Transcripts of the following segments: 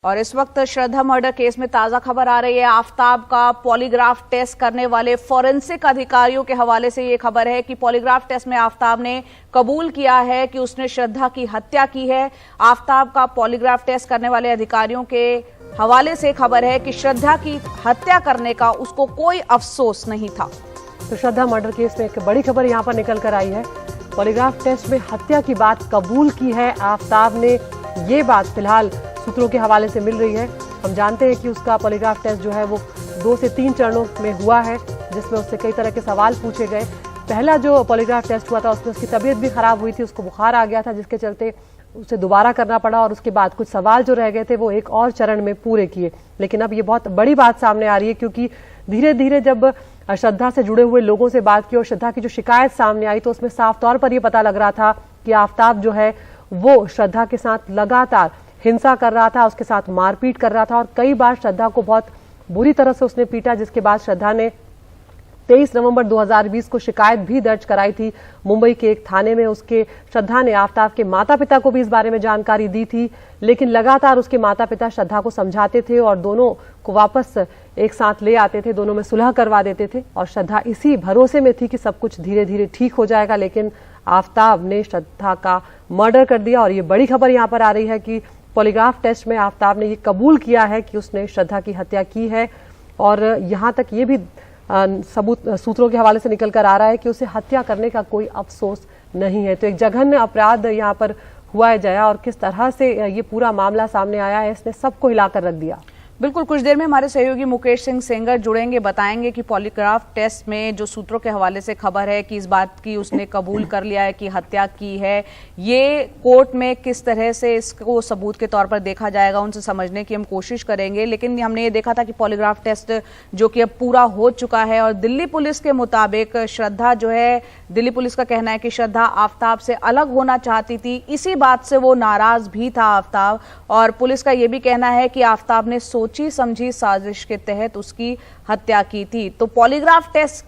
और इस वक्त श्रद्धा मर्डर केस में ताजा खबर आ रही है। आफताब का पॉलीग्राफ टेस्ट करने वाले फोरेंसिक अधिकारियों के हवाले से ये खबर है कि पॉलीग्राफ टेस्ट में आफताब ने कबूल किया है कि उसने श्रद्धा की हत्या की है। आफताब का पॉलीग्राफ टेस्ट करने वाले अधिकारियों के हवाले से खबर है कि श्रद्धा की हत्या करने का उसको कोई अफसोस नहीं था। तो श्रद्धा मर्डर केस में एक बड़ी खबर यहां पर निकल कर आई है। पॉलीग्राफ टेस्ट में हत्या की बात कबूल की है आफताब ने। ये बात फिलहाल सूत्रों के हवाले से मिल रही है। हम जानते हैं कि उसका पॉलीग्राफ टेस्ट जो है वो 2 से 3 चरणों में हुआ है, जिसमें उससे कई तरह के सवाल पूछे गए। पहला जो पॉलीग्राफ टेस्ट हुआ था उसमें उसकी तबीयत भी खराब हुई थी, उसको बुखार आ गया था, जिसके चलते उसे दोबारा करना पड़ा और उसके बाद कुछ सवाल जो रह गए थे वो एक और चरण में पूरे किए। लेकिन अब ये बहुत बड़ी बात सामने आ रही है, क्योंकि धीरे धीरे जब श्रद्धा से जुड़े हुए लोगों से बात की और श्रद्धा की जो शिकायत सामने आई तो उसमें साफ तौर पर यह पता लग रहा था कि आफताब जो है वो श्रद्धा के साथ लगातार हिंसा कर रहा था, उसके साथ मारपीट कर रहा था और कई बार श्रद्धा को बहुत बुरी तरह से उसने पीटा, जिसके बाद श्रद्धा ने 23 नवंबर 2020 को शिकायत भी दर्ज कराई थी मुंबई के एक थाने में। उसके श्रद्धा ने आफताब के माता पिता को भी इस बारे में जानकारी दी थी, लेकिन लगातार उसके माता पिता श्रद्धा को समझाते थे और दोनों को वापस एक साथ ले आते थे, दोनों में सुलह करवा देते थे और श्रद्धा इसी भरोसे में थी कि सब कुछ धीरे धीरे ठीक हो जाएगा। लेकिन आफताब ने श्रद्धा का मर्डर कर दिया और ये बड़ी खबर यहाँ पर आ रही है कि पॉलीग्राफ टेस्ट में आफताब ने ये कबूल किया है कि उसने श्रद्धा की हत्या की है। और यहाँ तक ये भी सबूत सूत्रों के हवाले से निकल कर आ रहा है कि उसे हत्या करने का कोई अफसोस नहीं है। तो एक जघन्य अपराध यहाँ पर हुआ है जया, और किस तरह से ये पूरा मामला सामने आया है इसने सबको हिलाकर रख दिया। बिल्कुल, कुछ देर में हमारे सहयोगी मुकेश सिंह सेंगर जुड़ेंगे, बताएंगे कि पॉलीग्राफ टेस्ट में जो सूत्रों के हवाले से खबर है कि इस बात की उसने कबूल कर लिया है कि हत्या की है, ये कोर्ट में किस तरह से इसको सबूत के तौर पर देखा जाएगा, उनसे समझने की हम कोशिश करेंगे। लेकिन हमने ये देखा था कि पॉलीग्राफ टेस्ट जो कि अब पूरा हो चुका है और दिल्ली पुलिस के मुताबिक श्रद्धा जो है, दिल्ली पुलिस का कहना है कि श्रद्धा आफताब से अलग होना चाहती थी, इसी बात से वो नाराज भी था आफताब। और पुलिस का ये भी कहना है कि आफताब ने सोची समझी साजिश के तहत उसकी हत्या की थी। तो पॉलीग्राफ टेस्ट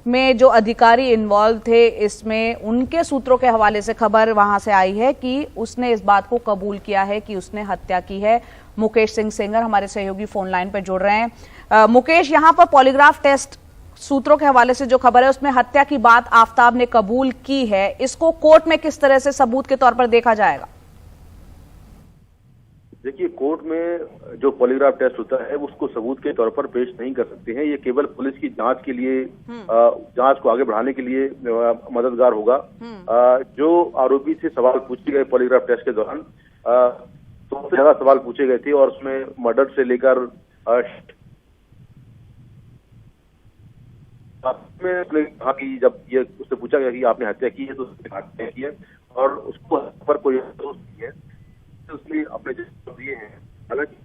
में जो अधिकारी इन्वॉल्व थे, इसमें उनके सूत्रों के हवाले से खबर वहां से आई है कि उसने इस बात को कबूल किया है कि उसने हत्या की है। मुकेश सिंह सेंगर हमारे सहयोगी फोन लाइन पर जुड़ रहे हैं। मुकेश, यहां पर पॉलीग्राफ टेस्ट सूत्रों के हवाले से जो खबर है उसमें हत्या की बात आफताब ने कबूल की है, इसको कोर्ट में किस तरह से सबूत के तौर पर देखा जाएगा? देखिए, कोर्ट में जो पॉलीग्राफ टेस्ट होता है उसको सबूत के तौर पर पेश नहीं कर सकते हैं। ये केवल पुलिस की जांच के लिए, जांच को आगे बढ़ाने के लिए मददगार होगा। जो आरोपी से सवाल पूछे गए पॉलीग्राफ टेस्ट के दौरान, तो ज्यादा सवाल पूछे गए थे और उसमें मर्डर से लेकर उसने कहा कि जब ये उससे पूछा गया कि आपने हत्या की है तो उसने हत्या की है और उसको पर कोई अफसोस नहीं है, उसने अपने जवाब दिए हैं। हालांकि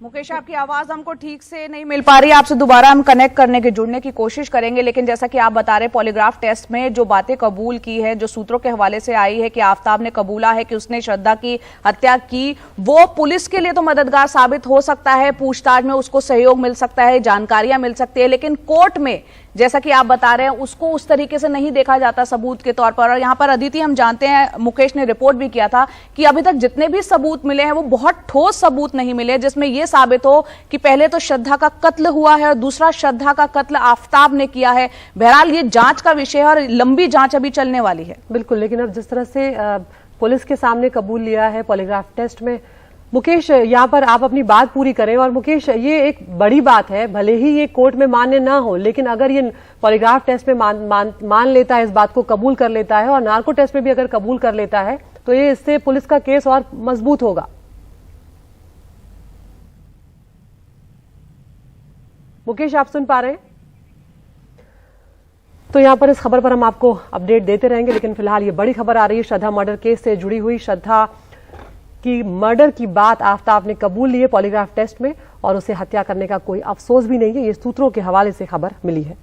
मुकेश, आपकी आवाज हमको ठीक से नहीं मिल पा रही है, आपसे दोबारा हम कनेक्ट करने के जुड़ने की कोशिश करेंगे। लेकिन जैसा कि आप बता रहे, पॉलीग्राफ टेस्ट में जो बातें कबूल की है, जो सूत्रों के हवाले से आई है कि आफताब ने कबूला है कि उसने श्रद्धा की हत्या की, वो पुलिस के लिए तो मददगार साबित हो सकता है, पूछताछ में उसको सहयोग मिल सकता है, जानकारियां मिल सकती है। लेकिन कोर्ट में जैसा कि आप बता रहे हैं उसको उस तरीके से नहीं देखा जाता सबूत के तौर पर। और यहाँ पर अदिति, हम जानते हैं, मुकेश ने रिपोर्ट भी किया था कि अभी तक जितने भी सबूत मिले हैं वो बहुत ठोस सबूत नहीं मिले, जिसमें यह साबित हो कि पहले तो श्रद्धा का कत्ल हुआ है और दूसरा श्रद्धा का कत्ल आफताब ने किया है। बहरहाल ये जांच का विषय है और लंबी जांच अभी चलने वाली है। बिल्कुल, लेकिन अब जिस तरह से पुलिस के सामने कबूल लिया है पॉलीग्राफ टेस्ट में, मुकेश यहाँ पर आप अपनी बात पूरी करें। और मुकेश, ये एक बड़ी बात है, भले ही ये कोर्ट में मान्य ना हो, लेकिन अगर ये पॉलीग्राफ टेस्ट में मान लेता है, इस बात को कबूल कर लेता है और नार्को टेस्ट में भी अगर कबूल कर लेता है तो ये इससे पुलिस का केस और मजबूत होगा। मुकेश, आप सुन पा रहे हैं? तो यहाँ पर इस खबर पर हम आपको अपडेट देते रहेंगे, लेकिन फिलहाल ये बड़ी खबर आ रही है श्रद्धा मर्डर केस से जुड़ी हुई। श्रद्धा की मर्डर की बात आफताब ने कबूल ली है पॉलीग्राफ टेस्ट में और उसे हत्या करने का कोई अफसोस भी नहीं है। ये सूत्रों के हवाले से खबर मिली है।